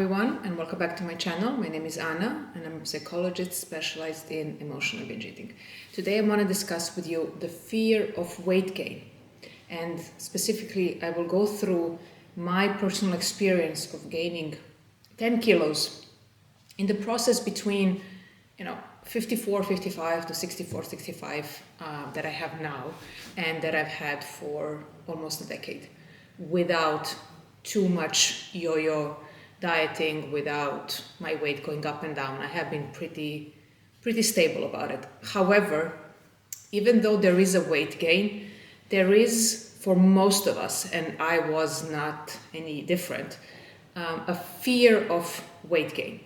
Everyone, and welcome back to my channel. My name is Anna and I'm a psychologist specialized in emotional binge eating. Today I want to discuss with you the fear of weight gain, and specifically I will go through my personal experience of gaining 10 kilos in the process between 54, 55 to 64, 65 that I have now and that I've had for almost a decade without too much yo-yo dieting, without my weight going up and down. I have been pretty stable about it. However, even though there is a weight gain, there is, for most of us, and I was not any different, a fear of weight gain.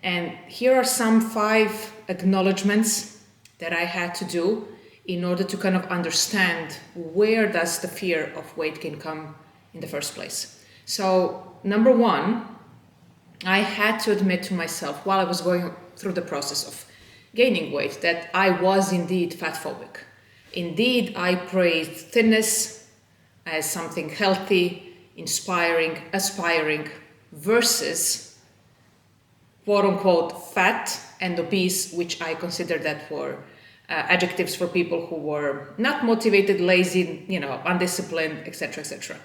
And here are some 5 acknowledgements that I had to do in order to kind of understand where does the fear of weight gain come in the first place. So number 1, I had to admit to myself while I was going through the process of gaining weight that I was indeed fat phobic. Indeed, I praised thinness as something healthy, inspiring, aspiring, versus quote unquote fat and obese, which I consider that were adjectives for people who were not motivated, lazy, undisciplined, etc., etc.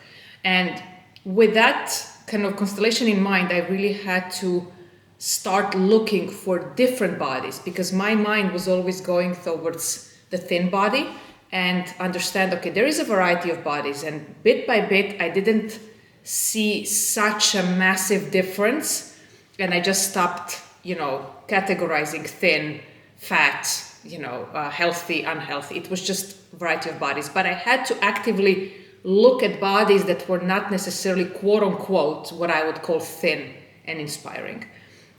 And with that kind of constellation in mind, I really had to start looking for different bodies because my mind was always going towards the thin body and understand, okay, there is a variety of bodies, and bit by bit, I didn't see such a massive difference, and I just stopped, categorizing thin, fat, healthy, unhealthy. It was just a variety of bodies, but I had to actively look at bodies that were not necessarily quote unquote what I would call thin and inspiring.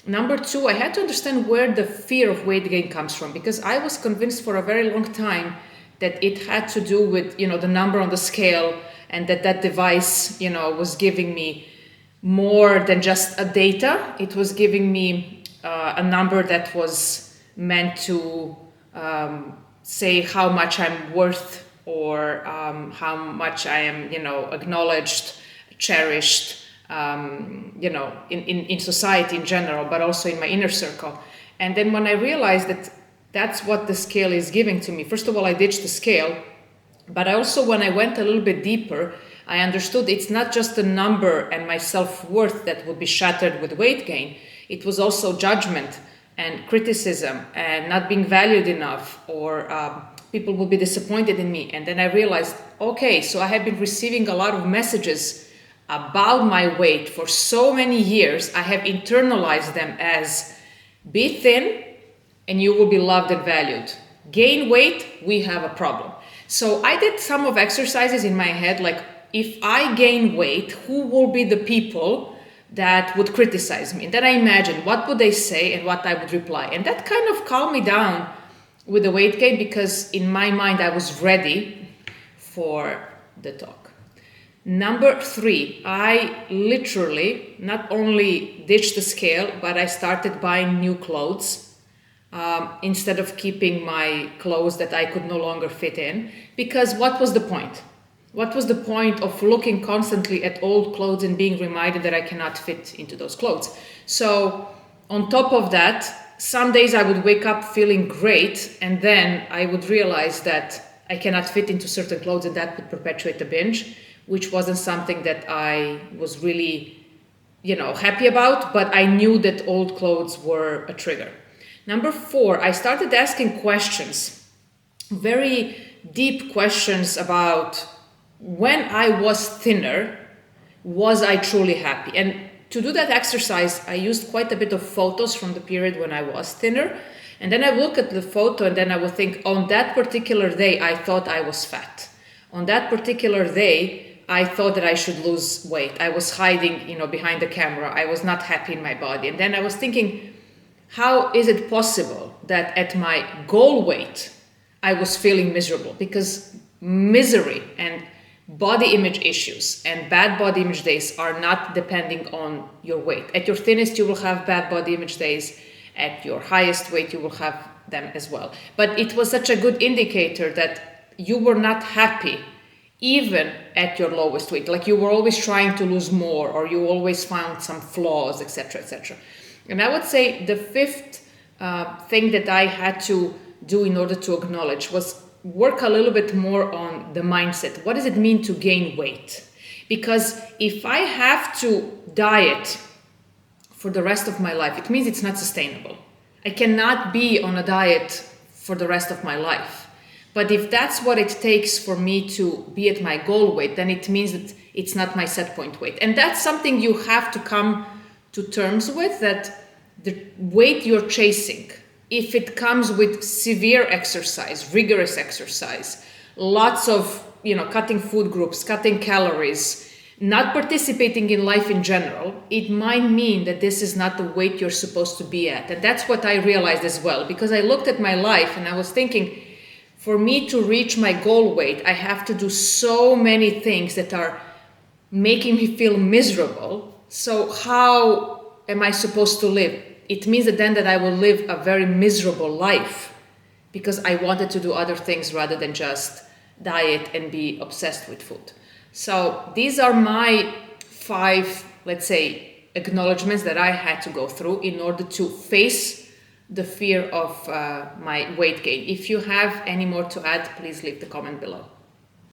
Number 2, I had to understand where the fear of weight gain comes from, because I was convinced for a very long time that it had to do with the number on the scale, and that device was giving me more than just a data. It was giving me a number that was meant to say how much I'm worth, or how much I am, acknowledged, cherished, in society in general, but also in my inner circle. And then when I realized that that's what the scale is giving to me, first of all, I ditched the scale, but also when I went a little bit deeper, I understood it's not just the number and my self-worth that would be shattered with weight gain. It was also judgment and criticism and not being valued enough, or people will be disappointed in me. And then I realized, okay, so I have been receiving a lot of messages about my weight for so many years. I have internalized them as be thin and you will be loved and valued. Gain weight, we have a problem. So I did some of exercises in my head, like if I gain weight, who will be the people that would criticize me? And then I imagined what would they say and what I would reply. And that kind of calmed me down with the weight gain, because in my mind I was ready for the talk. Number 3, I literally not only ditched the scale, but I started buying new clothes instead of keeping my clothes that I could no longer fit in. Because what was the point? What was the point of looking constantly at old clothes and being reminded that I cannot fit into those clothes? So on top of that, some days I would wake up feeling great, and then I would realize that I cannot fit into certain clothes, and that would perpetuate the binge, which wasn't something that I was really, happy about, but I knew that old clothes were a trigger. Number 4, I started asking questions, very deep questions about when I was thinner, was I truly happy? And to do that exercise, I used quite a bit of photos from the period when I was thinner. And then I look at the photo and then I would think, on that particular day, I thought I was fat. On that particular day, I thought that I should lose weight. I was hiding, behind the camera. I was not happy in my body. And then I was thinking, how is it possible that at my goal weight, I was feeling miserable? Because misery and body image issues and bad body image days are not depending on your weight. At your thinnest, you will have bad body image days. At your highest weight, you will have them as well. But it was such a good indicator that you were not happy even at your lowest weight. Like you were always trying to lose more, or you always found some flaws, etc., etc. And I would say the fifth thing that I had to do in order to acknowledge was work a little bit more on the mindset. What does it mean to gain weight? Because if I have to diet for the rest of my life, it means it's not sustainable. I cannot be on a diet for the rest of my life. But if that's what it takes for me to be at my goal weight, then it means that it's not my set point weight. And that's something you have to come to terms with, that the weight you're chasing, if it comes with severe exercise, rigorous exercise, lots of, cutting food groups, cutting calories, not participating in life in general, it might mean that this is not the weight you're supposed to be at. And that's what I realized as well, because I looked at my life and I was thinking, for me to reach my goal weight, I have to do so many things that are making me feel miserable. So how am I supposed to live? It means that I will live a very miserable life because I wanted to do other things rather than just diet and be obsessed with food. So these are my 5, let's say, acknowledgements that I had to go through in order to face the fear of my weight gain. If you have any more to add, please leave the comment below.